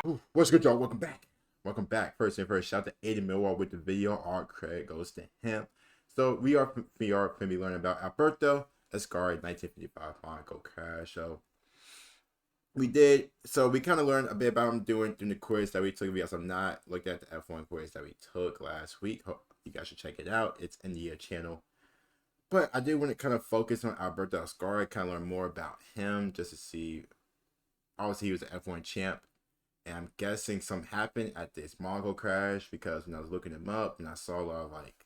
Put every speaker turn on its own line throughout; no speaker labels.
Ooh, what's good, y'all? Welcome back. Welcome back. First and first, shout out to Aiden Millwall with the video. All credit goes to him. So we are going to be learning about Alberto Ascari 1955 Monaco crash. We kind of learned a bit about him during the quiz that we took. We also not looked at the F1 quiz that we took last week. You guys should check it out. It's in the channel. But I did want to kind of focus on Alberto Ascari, kind of learn more about him, just to see. Obviously, he was an F1 champ. And I'm guessing something happened at this Monaco crash, because when I was looking him up and I saw a lot of like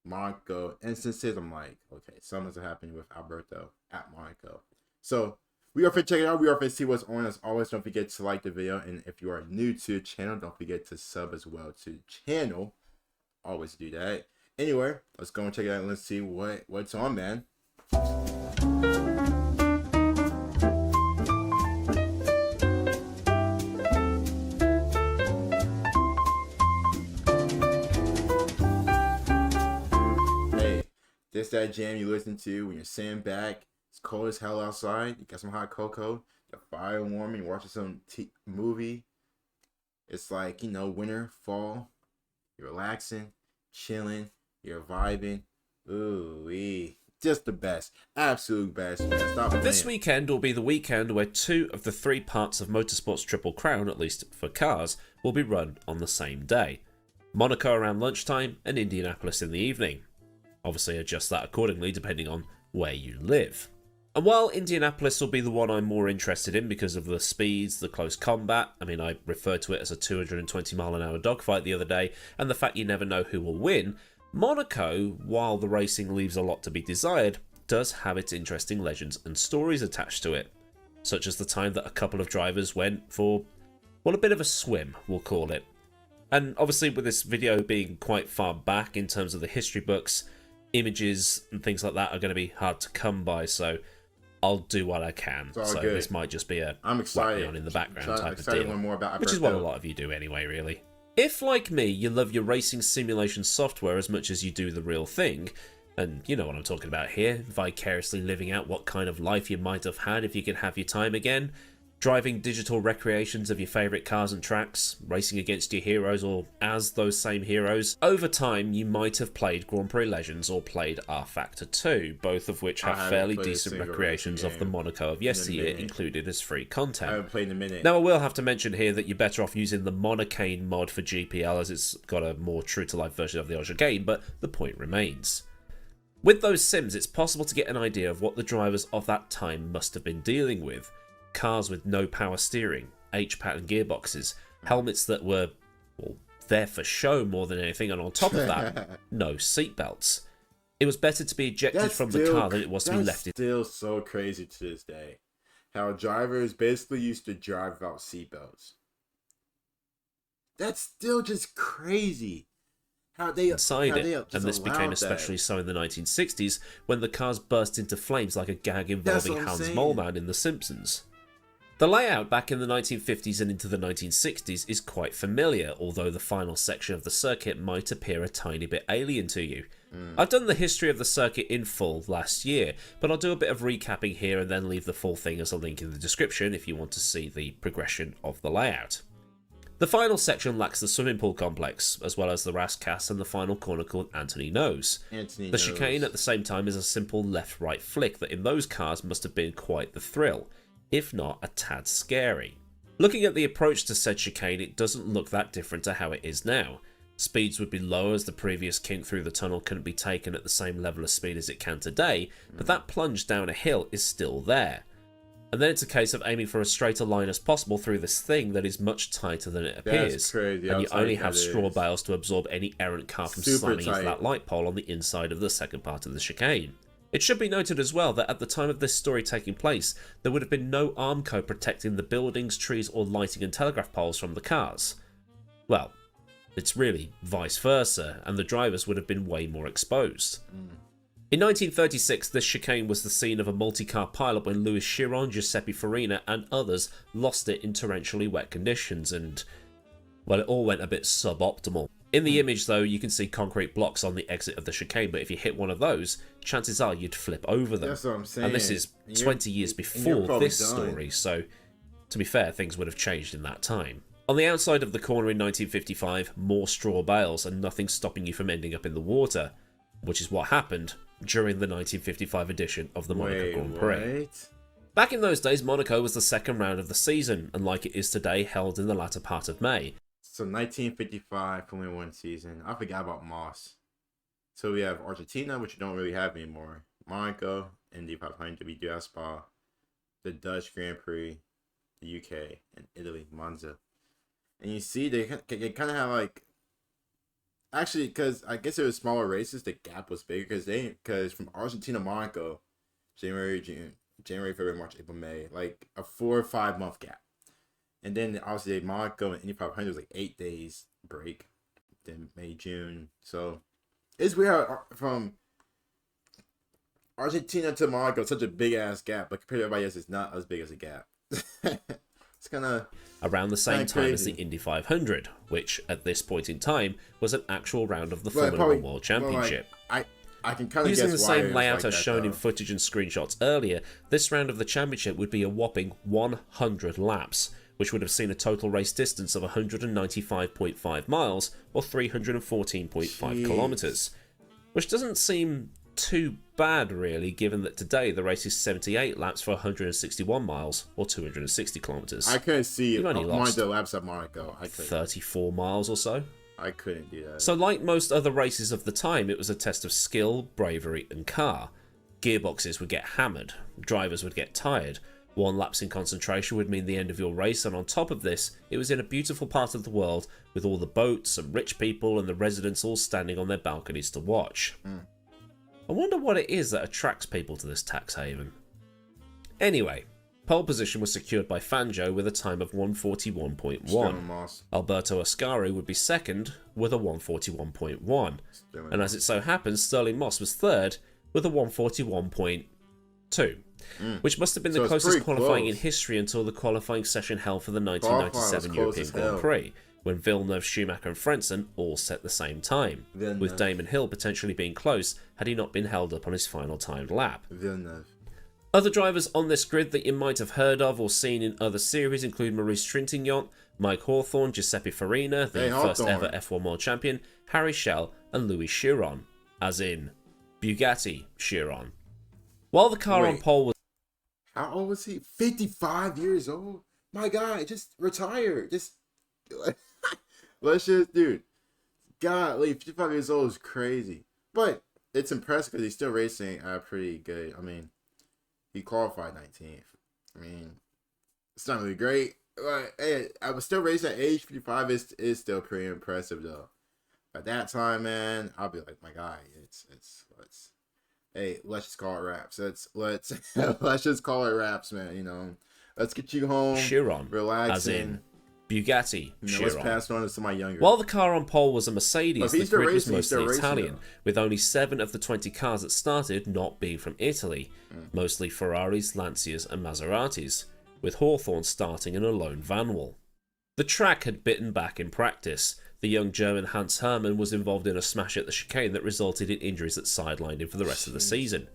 Monaco instances, I'm like, okay, something's happening with Alberto at Monaco. So we are going to check it out. We are going to see what's on. As always, don't forget to like the video. And if you are new to the channel, don't forget to sub as well to the channel. Always do that. Anyway, let's go and check it out and let's see what's on, man. This that jam you listen to when you're sitting back. It's cold as hell outside. You got some hot cocoa, the fire warming, watching some movie. It's like, you know, winter, fall. You're relaxing, chilling, you're vibing. Ooh, just the best. Absolute best, man. Stop playing.
This weekend will be the weekend where 2 of the 3 parts of Motorsport's Triple Crown, at least for cars, will be run on the same day. Monaco around lunchtime and Indianapolis in the evening. Obviously adjust that accordingly depending on where you live. And while Indianapolis will be the one I'm more interested in because of the speeds, the close combat, I mean, I referred to it as a 220 mile an hour dogfight the other day, and the fact you never know who will win, Monaco, while the racing leaves a lot to be desired, does have its interesting legends and stories attached to it. Such as the time that a couple of drivers went for, well, a bit of a swim, we'll call it. And obviously with this video being quite far back in terms of the history books, images and things like that are going to be hard to come by, so I'll do what I can. So good. This might just be a
I'm excited
on in the background type of deal,
more about
which is what a lot of you do anyway, really. If, like me, you love your racing simulation software as much as you do the real thing, and you know what I'm talking about here, vicariously living out what kind of life you might have had if you could have your time again, driving digital recreations of your favourite cars and tracks, racing against your heroes or as those same heroes. Over time, you might have played Grand Prix Legends or played R-Factor 2, both of which have fairly decent recreations of the Monaco of yesteryear included as free content.
I haven't played in a minute.
Now, I will have to mention here that you're better off using the Monacane mod for GPL, as it's got a more true-to-life version of the original game, but the point remains. With those sims, it's possible to get an idea of what the drivers of that time must have been dealing with. Cars with no power steering, H-pattern gearboxes, helmets that were, well, there for show more than anything, and on top of that, no seatbelts. It was better to be ejected from the car than it was to be left in.
That's still so crazy to this day. How drivers basically used to drive without seatbelts. That's still just crazy. How they
and this became especially so in the 1960s when the cars burst into flames like a gag involving Hans Moleman in The Simpsons. The layout back in the 1950s and into the 1960s is quite familiar, although the final section of the circuit might appear a tiny bit alien to you. I've done the history of the circuit in full last year, but I'll do a bit of recapping here and then leave the full thing as a link in the description if you want to see the progression of the layout. The final section lacks the swimming pool complex, as well as the Rascasse and the final corner called Anthony Knows. The chicane at the same time is a simple left-right flick that in those cars must have been quite the thrill, if not a tad scary. Looking at the approach to said chicane, it doesn't look that different to how it is now. Speeds would be lower as the previous kink through the tunnel couldn't be taken at the same level of speed as it can today, but that plunge down a hill is still there. And then it's a case of aiming for as straight a line as possible through this thing that is much tighter than it appears.
That's crazy.
And you only have straw bales to absorb any errant car from slamming into that light pole on the inside of the second part of the chicane. It should be noted as well that at the time of this story taking place, there would have been no Armco protecting the buildings, trees or lighting and telegraph poles from the cars. Well, it's really vice versa, and the drivers would have been way more exposed. In 1936, this chicane was the scene of a multi-car pileup when Louis Chiron, Giuseppe Farina and others lost it in torrentially wet conditions, and, well, it all went a bit suboptimal. In the image, though, you can see concrete blocks on the exit of the chicane, but if you hit one of those, chances are you'd flip over them.
That's what I'm saying.
And this is 20 years before this story, so To be fair, things would have changed in that time. On the outside of the corner in 1955, more straw bales and nothing stopping you from ending up in the water, which is what happened during the 1955 edition of the Monaco Grand Prix. Back in those days, Monaco was the second round of the season, and like it is today, held in the latter part of May.
So 1955 Formula 1 season. I forgot about Moss. So we have Argentina, which you don't really have anymore. Monaco, Indy 500, we do have Spa, the Dutch Grand Prix, the UK, and Italy, Monza. And you see, they kind of have like, actually, because I guess it was smaller races, the gap was bigger because from Argentina to Monaco, January, February, March, April, May, like a 4 or 5 month gap. And then obviously Monaco and Indy 500 was like 8 days break. Then May, June. So it's weird from Argentina to Monaco, such a big ass gap, but compared to everybody else, it's not as big as a gap. It's kind of
around the same time as the Indy 500, which at this point in time was an actual round of the Formula 1 World Championship.
Like, I can kind of
using
guess
the
why
same layout
like
as shown in footage and screenshots earlier, this round of the championship would be a whopping 100 laps, which would have seen a total race distance of 195.5 miles or 314.5 kilometers, which doesn't seem too bad really, given that today the race is 78 laps for 161 miles or 260 kilometers.
I couldn't see
You've only lost
the laps at Monaco. I couldn't.
34 miles or so.
I couldn't do that.
So like most other races of the time, it was a test of skill, bravery and car. Gearboxes would get hammered, drivers would get tired, 1 lapse in concentration would mean the end of your race, and on top of this, it was in a beautiful part of the world with all the boats and rich people and the residents all standing on their balconies to watch. I wonder what it is that attracts people to this tax haven. Anyway, pole position was secured by Fangio with a time of 141.1. Alberto Ascari would be second with a 141.1. And as it so happens, Sterling Moss was third with a 141.2. Which must have been the closest qualifying in history until the qualifying session held for the 1997 European Grand Prix, when Villeneuve, Schumacher and Frentzen all set the same time, with Damon Hill potentially being close had he not been held up on his final timed lap. Other drivers on this grid that you might have heard of or seen in other series include Maurice Trintignant, Mike Hawthorne, Giuseppe Farina, the first ever F1 World Champion, Harry Schell and Louis Chiron, as in Bugatti Chiron. While the car on pole was...
How old was he? 55 years old? My God, just retire. Just... Let's just... Dude. Golly, 55 years old is crazy. But it's impressive because he's still racing pretty good. I mean, he qualified 19th. I mean, it's not really great. But, hey, I was still racing at age 55 is still pretty impressive, though. At that time, man, I'll be like, my guy, hey, let's just call it wraps. Let's just call it wraps, man. You know, let's get you home.
Chiron,
relaxing.
As in Bugatti Chiron.
Let's pass on to somebody younger.
While the car on pole was a Mercedes, the grid was mostly Italian, with only 7 of the 20 cars that started not being from Italy, mostly Ferraris, Lancias and Maseratis, with Hawthorne starting in a lone Vanwall. The track had bitten back in practice. The young German Hans Hermann was involved in a smash at the chicane that resulted in injuries that sidelined him for the rest of the season.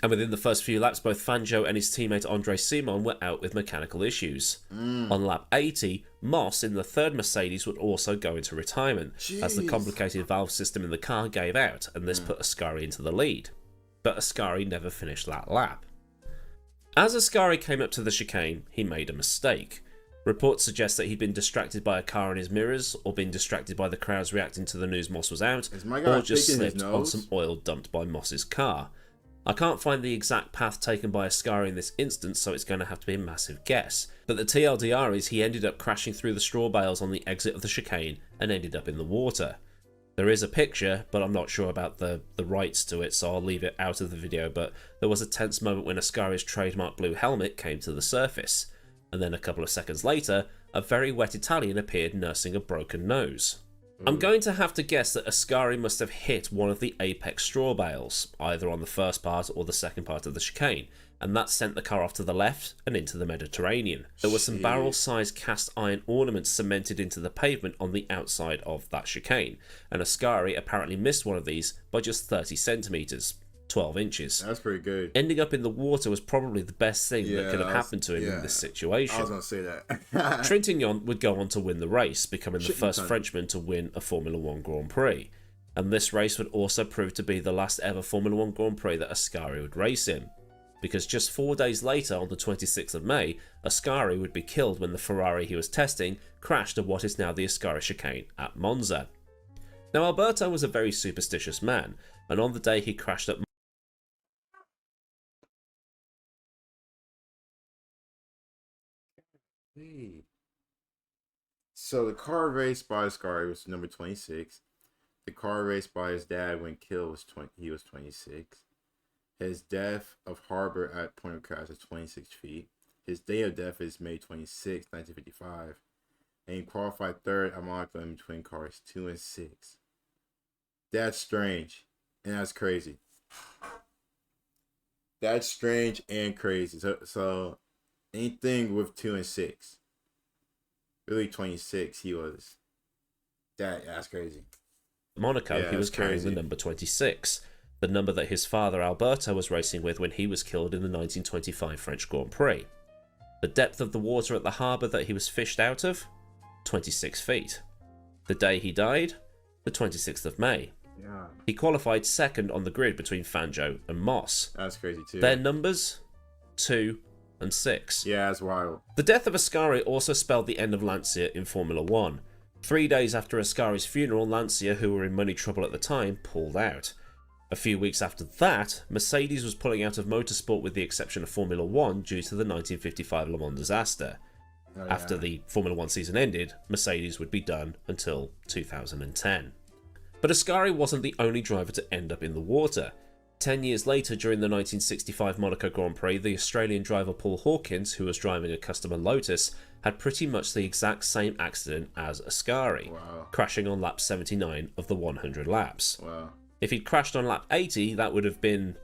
And within the first few laps, both Fangio and his teammate Andre Simon were out with mechanical issues. On lap 80, Moss in the third Mercedes would also go into retirement, as the complicated valve system in the car gave out, and this put Ascari into the lead. But Ascari never finished that lap. As Ascari came up to the chicane, he made a mistake. Reports suggest that he'd been distracted by a car in his mirrors, or been distracted by the crowds reacting to the news Moss was out, or just slipped on some oil dumped by Moss's car. I can't find the exact path taken by Ascari in this instance, so it's going to have to be a massive guess. But the TLDR is he ended up crashing through the straw bales on the exit of the chicane and ended up in the water. There is a picture, but I'm not sure about the rights to it, so I'll leave it out of the video, but there was a tense moment when Ascari's trademark blue helmet came to the surface. And then a couple of seconds later, a very wet Italian appeared nursing a broken nose. I'm going to have to guess that Ascari must have hit one of the apex straw bales, either on the first part or the second part of the chicane, and that sent the car off to the left and into the Mediterranean. There were some barrel-sized cast iron ornaments cemented into the pavement on the outside of that chicane, and Ascari apparently missed one of these by just 30 centimetres. 12 inches.
That's pretty good.
Ending up in the water was probably the best thing that could have happened to him in this situation.
I was going to say that.
Trintignant would go on to win the race, becoming the first Frenchman to win a Formula 1 Grand Prix. And this race would also prove to be the last ever Formula 1 Grand Prix that Ascari would race in. Because just 4 days later, on the 26th of May, Ascari would be killed when the Ferrari he was testing crashed at what is now the Ascari chicane at Monza. Now, Alberto was a very superstitious man, and on the day he crashed at
So the car raced by Ascari was number 26. The car raced by his dad when killed was 20. He was 26. His death of harbor at point of crash is 26 feet. His day of death is May 26, 1955. And he qualified third at Monaco in between cars 2 and 6. That's strange. And that's crazy. That's strange and crazy. So anything with 2 and 6. Really 26 he was. That's crazy.
Monaco, he was carrying the number 26. The number that his father Alberto was racing with when he was killed in the 1925 French Grand Prix. The depth of the water at the harbour that he was fished out of? 26 feet. The day he died? The 26th of May.
Yeah.
He qualified second on the grid between Fangio and Moss.
That's crazy too.
Their numbers? 2 and 6.
Yeah, that's wild.
The death of Ascari also spelled the end of Lancia in Formula 1. 3 days after Ascari's funeral, Lancia, who were in money trouble at the time, pulled out. A few weeks after that, Mercedes was pulling out of motorsport with the exception of Formula 1 due to the 1955 Le Mans disaster. After the Formula 1 season ended, Mercedes would be done until 2010. But Ascari wasn't the only driver to end up in the water. 10 years later, during the 1965 Monaco Grand Prix, the Australian driver Paul Hawkins, who was driving a customer Lotus, had pretty much the exact same accident as Ascari, crashing on lap 79 of the 100 laps.
Wow.
If he'd crashed on lap 80, that would have been,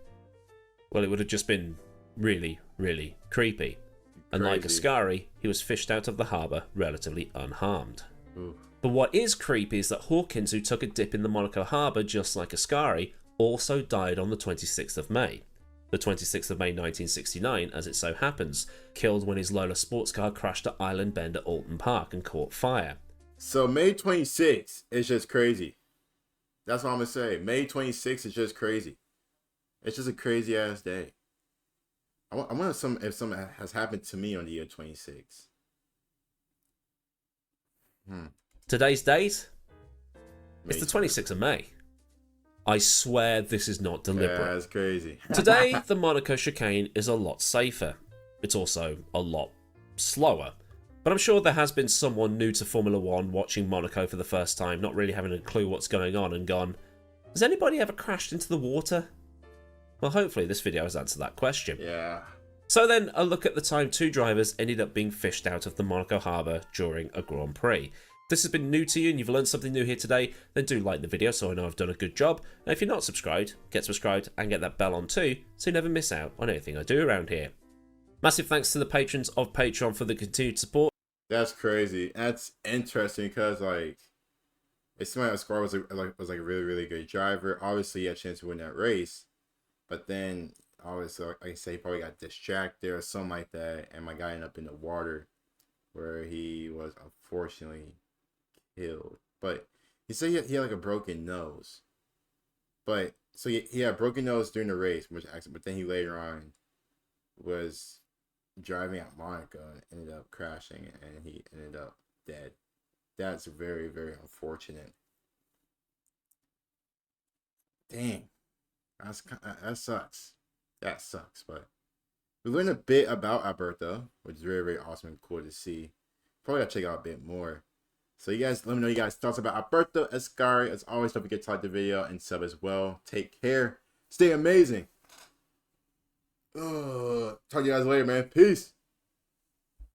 well, it would have just been really, really creepy. And like Ascari, he was fished out of the harbour relatively unharmed.
Ooh.
But what is creepy is that Hawkins, who took a dip in the Monaco harbour just like Ascari, also died on the 26th of May. The 26th of May 1969, as it so happens, killed when his Lola sports car crashed at Island Bend at Alton Park and caught fire.
So May 26th is just crazy. That's what I'm going to say. May 26th is just crazy. It's just a crazy ass day. I wonder if something has happened to me on the year 26.
Today's date? It's the 26th of May. I swear this is not deliberate.
Yeah, that's crazy.
Today, the Monaco chicane is a lot safer. It's also a lot slower. But I'm sure there has been someone new to Formula 1 watching Monaco for the first time, not really having a clue what's going on, and gone, has anybody ever crashed into the water? Well, hopefully this video has answered that question.
Yeah.
So then, a look at the time two drivers ended up being fished out of the Monaco harbour during a Grand Prix. If this has been new to you and you've learned something new here today, then do like the video so I know I've done a good job. And if you're not subscribed, get subscribed and get that bell on too, so you never miss out on anything I do around here. Massive thanks to the patrons of Patreon for the continued support.
That's crazy. That's interesting because, like, it seemed like Ascari was a really, really good driver. Obviously, he had a chance to win that race. But then, obviously, like I say, he probably got distracted or something like that. And my guy ended up in the water where he was unfortunately killed. But he said he had like a broken nose. But, so he had a broken nose during the race, which accident. But then he later on was driving at Monaco and ended up crashing, and he ended up dead. That's very, very unfortunate. Dang, that sucks. That sucks. But we learned a bit about Alberto, which is very, very awesome and cool to see. Probably gotta check out a bit more. So you guys, let me know you guys' thoughts about Alberto Ascari. As always, don't forget to like the video and sub as well. Take care. Stay amazing. Talk to you guys later, man. Peace.